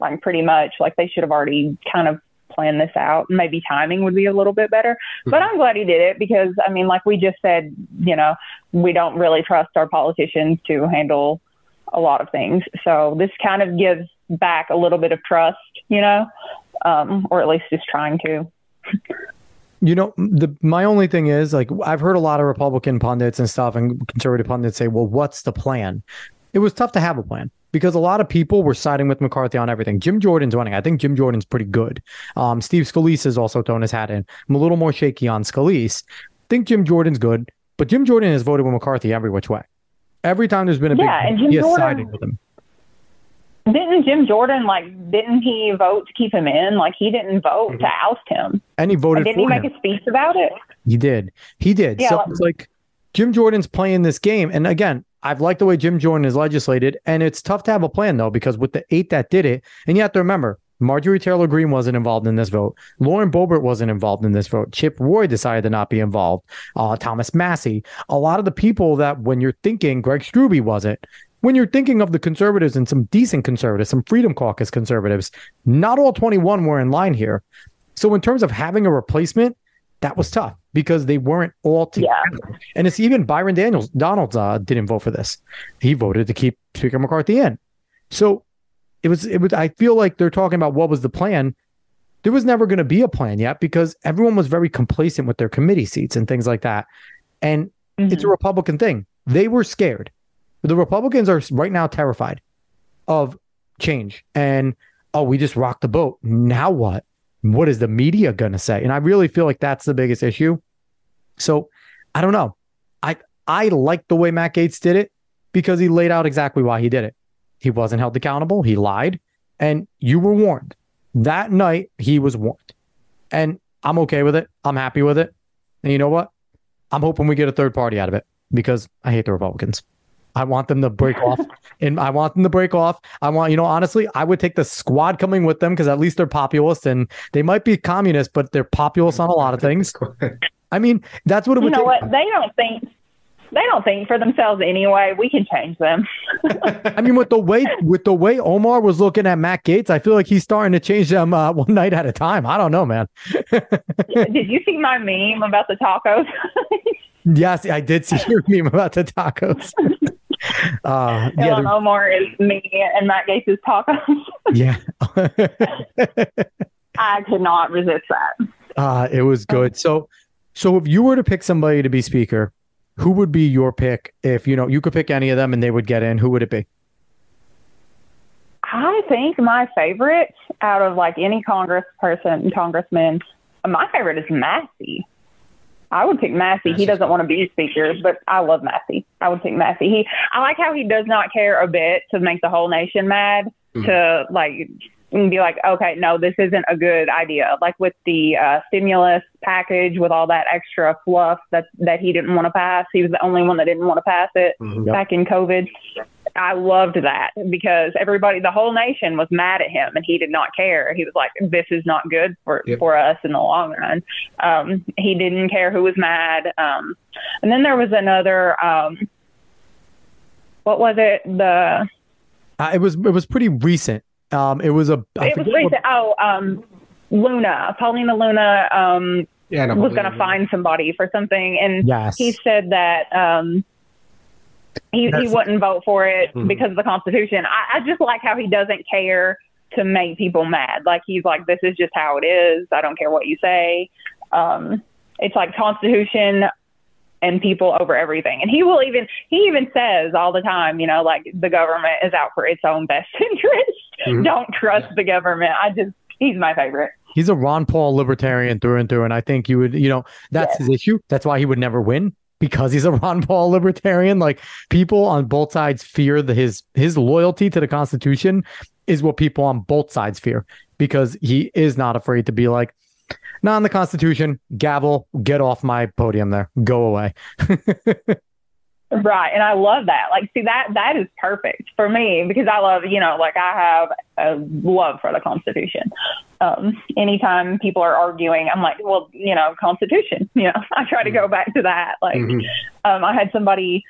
Like pretty much like they should have already kind of planned this out. Maybe timing would be a little bit better. But I'm glad he did it because, I mean, like we just said, we don't really trust our politicians to handle a lot of things. So this kind of gives back a little bit of trust, or at least is trying to. My only thing is, like, I've heard a lot of Republican pundits and stuff and conservative pundits say, well, what's the plan? It was tough to have a plan because a lot of people were siding with McCarthy on everything. Jim Jordan's winning. I think Jim Jordan's pretty good. Steve Scalise has also thrown his hat in. I'm a little more shaky on Scalise. I think Jim Jordan's good, but Jim Jordan has voted with McCarthy every which way. Every time there's been a big deal, he has sided with him. Didn't Jim Jordan, didn't he vote to keep him in? Like, he didn't vote to oust him. And he voted for him. Didn't he make a speech about it? He did. Yeah, so it's like Jim Jordan's playing this game. And again, I've liked the way Jim Jordan is legislated. And it's tough to have a plan, though, because with the 8 that did it, and you have to remember, Marjorie Taylor Greene wasn't involved in this vote. Lauren Boebert wasn't involved in this vote. Chip Roy decided to not be involved. Thomas Massey. A lot of the people that when you're thinking Greg Strube wasn't. When you're thinking of the conservatives and some decent conservatives, some Freedom Caucus conservatives, not all 21 were in line here. So in terms of having a replacement, that was tough because they weren't all together. Yeah. And it's even Byron Donalds didn't vote for this. He voted to keep Speaker McCarthy in. So it was. I feel like they're talking about what was the plan. There was never going to be a plan yet because everyone was very complacent with their committee seats and things like that. And it's a Republican thing. They were scared. The Republicans are right now terrified of change. And, we just rocked the boat. Now what? What is the media going to say? And I really feel like that's the biggest issue. So I don't know. I like the way Matt Gaetz did it because he laid out exactly why he did it. He wasn't held accountable. He lied. And you were warned. That night, he was warned. And I'm okay with it. I'm happy with it. And you know what? I'm hoping we get a third party out of it because I hate the Republicans. I want them to break off. And I want them to break off. I want, honestly, I would take the squad coming with them because at least they're populist and they might be communist, but they're populist on a lot of things. I mean, that's what it would take. You know what? They don't think for themselves anyway. We can change them. I mean, with the way Omar was looking at Matt Gaetz, I feel like he's starting to change them one night at a time. I don't know, man. Did you see my meme about the tacos? Yes, I did see your meme about the tacos. Omar is me and Matt Gaetz is tacos. Yeah. I could not resist that. It was good. So if you were to pick somebody to be speaker, who would be your pick? If you could pick any of them and they would get in, who would it be? I think my favorite out of any congressman, my favorite is Massey. I would pick Massey. He doesn't want to be speaker, but I love Massey. I would pick Massey. I like how he does not care a bit to make the whole nation mad, to be like, okay, no, this isn't a good idea. Like with the stimulus package with all that extra fluff that he didn't want to pass. He was the only one that didn't want to pass it back in COVID. I loved that because the whole nation was mad at him and he did not care. He was like, this is not good for us in the long run. He didn't care who was mad. And then there was another, what was it? It was pretty recent. It was recent. Luna, Paulina Luna, was going to find somebody for something. And he said that, he wouldn't vote for it because of the Constitution. I just like how he doesn't care to make people mad. Like, he's like, this is just how it is. I don't care what you say. It's like Constitution and people over everything. And he even says all the time, the government is out for its own best interest. Don't trust the government. He's my favorite. He's a Ron Paul libertarian through and through. And I think you would, that's his issue. That's why he would never win. Because he's a Ron Paul libertarian. Like, people on both sides fear his loyalty to the Constitution is what people on both sides fear, because he is not afraid to be like, not in the Constitution, gavel, get off my podium there, go away. Right. And I love that. Like, see, that is perfect for me because I love, like I have a love for the Constitution. Anytime people are arguing, I'm like, well, Constitution, I try to go back to that. Like, I had somebody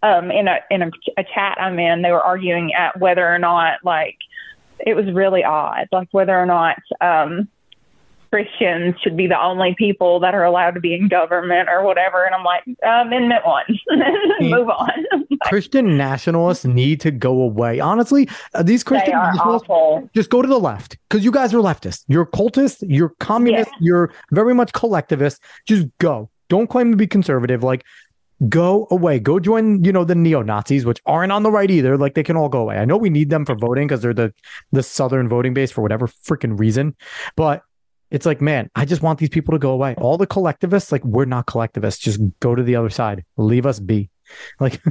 in a chat I'm in, they were arguing at whether or not, like, it was really odd, like whether or not Christians should be the only people that are allowed to be in government or whatever. And I'm like, Amendment 1, move on. Christian nationalists need to go away. Honestly, these Christian nationalists, awful. Just go to the left because you guys are leftists. You're cultists, you're communists, you're very much collectivist. Just go. Don't claim to be conservative. Like, go away. Go join, the neo-Nazis, which aren't on the right either. Like, they can all go away. I know we need them for voting because they're the southern voting base for whatever freaking reason. But it's like, man, I just want these people to go away. All the collectivists, like, we're not collectivists. Just go to the other side. Leave us be. Like,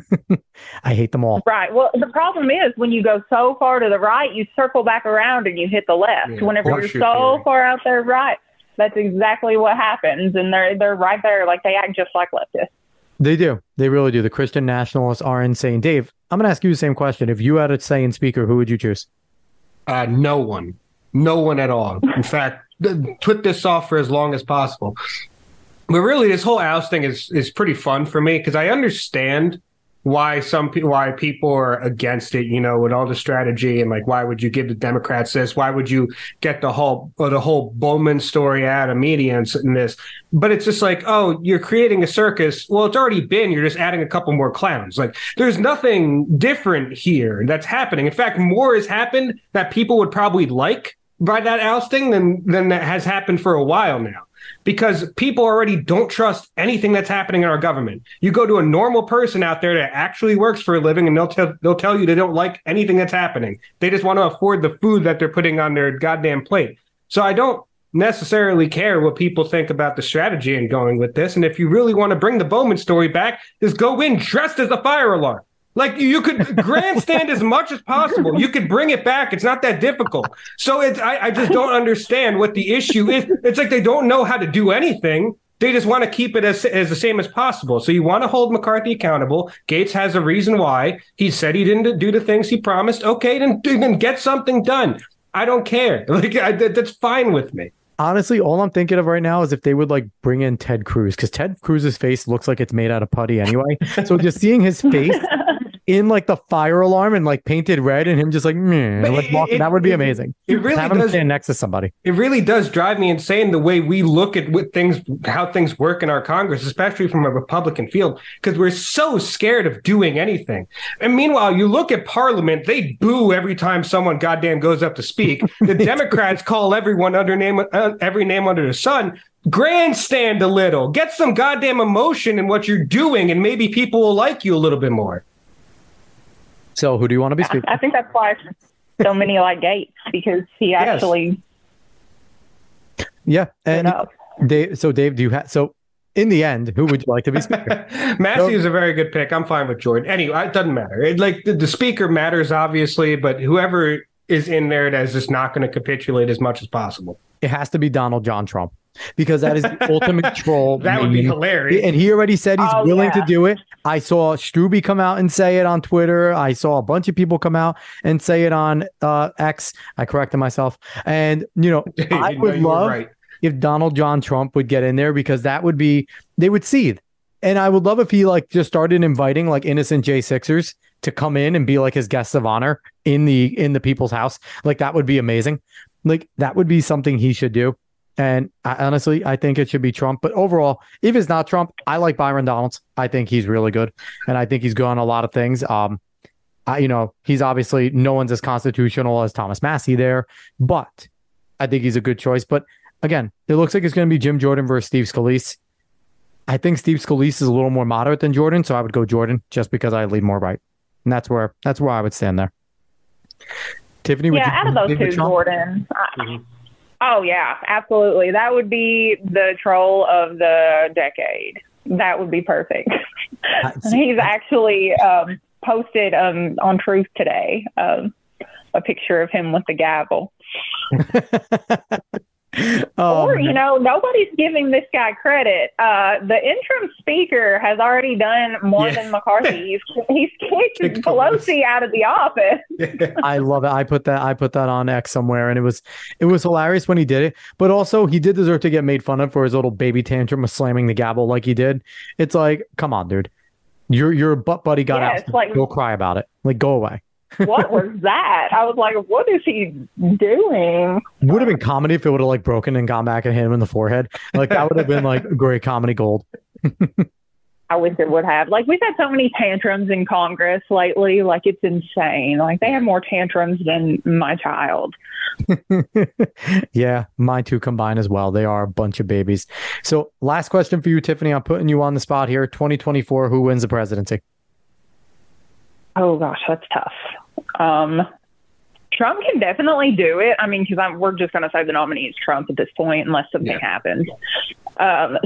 I hate them all. Right. Well, the problem is when you go so far to the right, you circle back around and you hit the left. Yeah, whenever you're so far out there right, that's exactly what happens. And they're right there. Like, they act just like leftists. They do. They really do. The Christian nationalists are insane. Dave, I'm going to ask you the same question. If you had a say in speaker, who would you choose? No one. No one at all. In fact, put this off for as long as possible. But really, this whole ousting is pretty fun for me because I understand why people are against it, with all the strategy and like, why would you give the Democrats this? Why would you get the whole Bowman story out of media and this? But it's just like, oh, you're creating a circus. Well, it's already been. You're just adding a couple more clowns. Like, there's nothing different here that's happening. In fact, more has happened that people would probably like by that ousting than that has happened for a while now. Because people already don't trust anything that's happening in our government. You go to a normal person out there that actually works for a living, and they'll tell you they don't like anything that's happening. They just want to afford the food that they're putting on their goddamn plate. So I don't necessarily care what people think about the strategy and going with this. And if you really want to bring the Bowman story back, just go in dressed as a fire alarm. Like, you could grandstand as much as possible. You could bring it back. It's not that difficult. So I just don't understand what the issue is. It's like they don't know how to do anything. They just want to keep it as the same as possible. So you want to hold McCarthy accountable. Gates has a reason why. He said he didn't do the things he promised. Okay, then get something done. I don't care. Like, that's fine with me. Honestly, all I'm thinking of right now is if they would like bring in Ted Cruz, because Ted Cruz's face looks like it's made out of putty anyway. So just seeing his face in like the fire alarm and like painted red and him just like, that would be amazing. It really have him stand next to somebody. It really does drive me insane the way we look at how things work in our Congress, especially from a Republican field, because we're so scared of doing anything. And meanwhile, you look at Parliament, they boo every time someone goddamn goes up to speak. The Democrats call everyone every name under the sun. Grandstand a little, get some goddamn emotion in what you're doing, and maybe people will like you a little bit more. So who do you want to be speaking? I think that's why so many like Gates, because he actually. Yeah. And Dave, do you have, so in the end, who would you like to be speaker? Massey is a very good pick. I'm fine with Jordan. Anyway, it doesn't matter. The speaker matters, obviously, but whoever is in there that is just not going to capitulate as much as possible. It has to be Donald John Trump, because that is the ultimate troll. That would be hilarious. And he already said he's willing to do it. I saw Struby come out and say it on Twitter. I saw a bunch of people come out and say it on X. I corrected myself. And, I would love if Donald John Trump would get in there, because they would seethe. And I would love if he like just started inviting like innocent J6ers to come in and be like his guests of honor in the people's house. Like, that would be amazing. Like, that would be something he should do. And honestly, I think it should be Trump. But overall, if it's not Trump, I like Byron Donalds. I think he's really good. And I think he's good on a lot of things. He's obviously, no one's as constitutional as Thomas Massey there, but I think he's a good choice. But again, it looks like it's going to be Jim Jordan versus Steve Scalise. I think Steve Scalise is a little more moderate than Jordan, so I would go Jordan just because I lean more right. And that's where I would stand there. Tiffany, out of those two, Jordan. Oh, yeah, absolutely. That would be the troll of the decade. That would be perfect. He's actually posted on Truth today a picture of him with the gavel. Or, nobody's giving this guy credit. The interim speaker has already done more than McCarthy. He's kicked Pelosi out of the office. I love it. I put that on X somewhere, and it was hilarious when he did it. But also, he did deserve to get made fun of for his little baby tantrum of slamming the gavel like he did. It's like, come on, dude. Your butt buddy got out. Like, go cry about it. Like, go away. What was that? I was like, what is he doing? Would have been comedy if it would have like broken and gone back and hit him in the forehead. Like that would have been like great comedy gold. I wish it would have. Like, we've had so many tantrums in Congress lately. Like, it's insane. Like, they have more tantrums than my child. Yeah, mine two combined as well. They are a bunch of babies. So last question for you, Tiffany. I'm putting you on the spot here. 2024, who wins the presidency? Oh, gosh, that's tough. Trump can definitely do it. I mean, because we're just going to say the nominee is Trump at this point, unless something happens.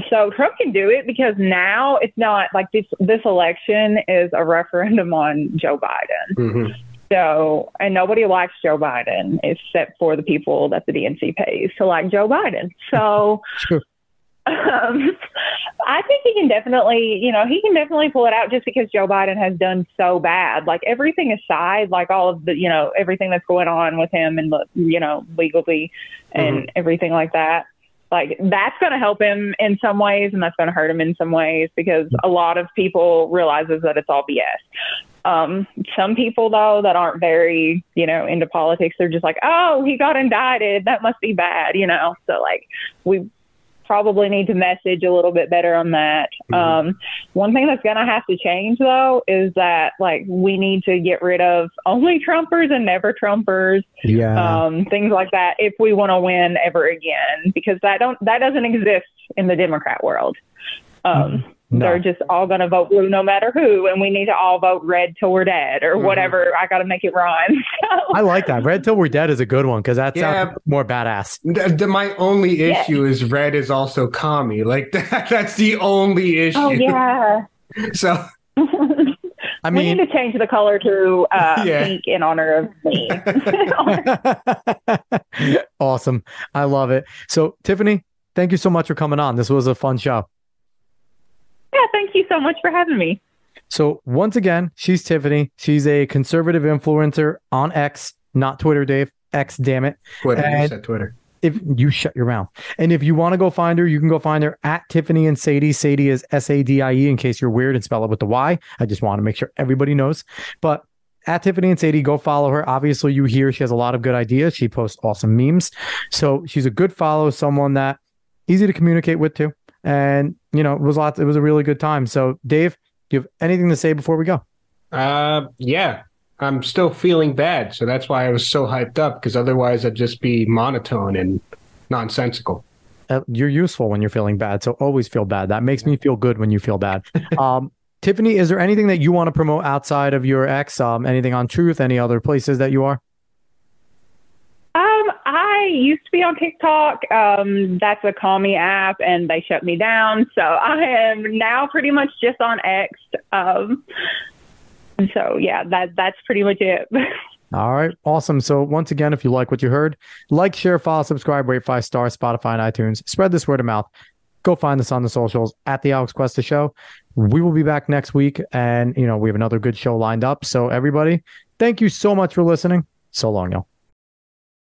So Trump can do it because now it's not like this election is a referendum on Joe Biden. Mm-hmm. So, and nobody likes Joe Biden except for the people that the DNC pays to like Joe Biden. So sure. I think he can definitely pull it out just because Joe Biden has done so bad. Like, everything aside, like all of the, everything that's going on with him and, legally and everything like that. Like, that's going to help him in some ways, and that's going to hurt him in some ways because a lot of people realizes that it's all BS. Some people, though, that aren't very, into politics, they're just like, oh, he got indicted. That must be bad, So, like, we probably need to message a little bit better on that. One thing that's going to have to change, though, is that, like, we need to get rid of only Trumpers and never Trumpers. Yeah. Things like that if we want to win ever again, because that doesn't exist in the Democrat world. No. They're just all going to vote blue no matter who, and we need to all vote red till we're dead or whatever. I got to make it rhyme. I like that. Red till we're dead is a good one because that sounds more badass. My only issue is red is also commie. Like that's the only issue. Oh, yeah. So I mean, we need to change the color to pink in honor of me. Awesome. I love it. So, Tiffany, thank you so much for coming on. This was a fun show. Yeah, thank you so much for having me. So once again, she's Tiffany. She's a conservative influencer on X, not Twitter, Dave. X, damn it. Twitter, you said Twitter. If you shut your mouth. And if you want to go find her, you can go find her at Tiffany and Sadie. Sadie is Sadie, in case you're weird and spell it with the Y. I just want to make sure everybody knows. But at Tiffany and Sadie, go follow her. Obviously, you hear she has a lot of good ideas. She posts awesome memes. So she's a good follow, someone that easy to communicate with too. And, it was a really good time. So, Dave, do you have anything to say before we go? Yeah, I'm still feeling bad. So that's why I was so hyped up, because otherwise I'd just be monotone and nonsensical. You're useful when you're feeling bad. So always feel bad. That makes me feel good when you feel bad. Tiffany, is there anything that you want to promote outside of your X? Anything on Truth? Any other places that you are? I used to be on TikTok. That's a commie app, and they shut me down. So I am now pretty much just on X. So yeah, that's pretty much it. All right, awesome. So once again, if you like what you heard, like, share, follow, subscribe, rate 5 stars, Spotify and iTunes. Spread this word of mouth. Go find us on the socials at the Alex Cuesta Show. We will be back next week, and we have another good show lined up. So everybody, thank you so much for listening. So long, y'all.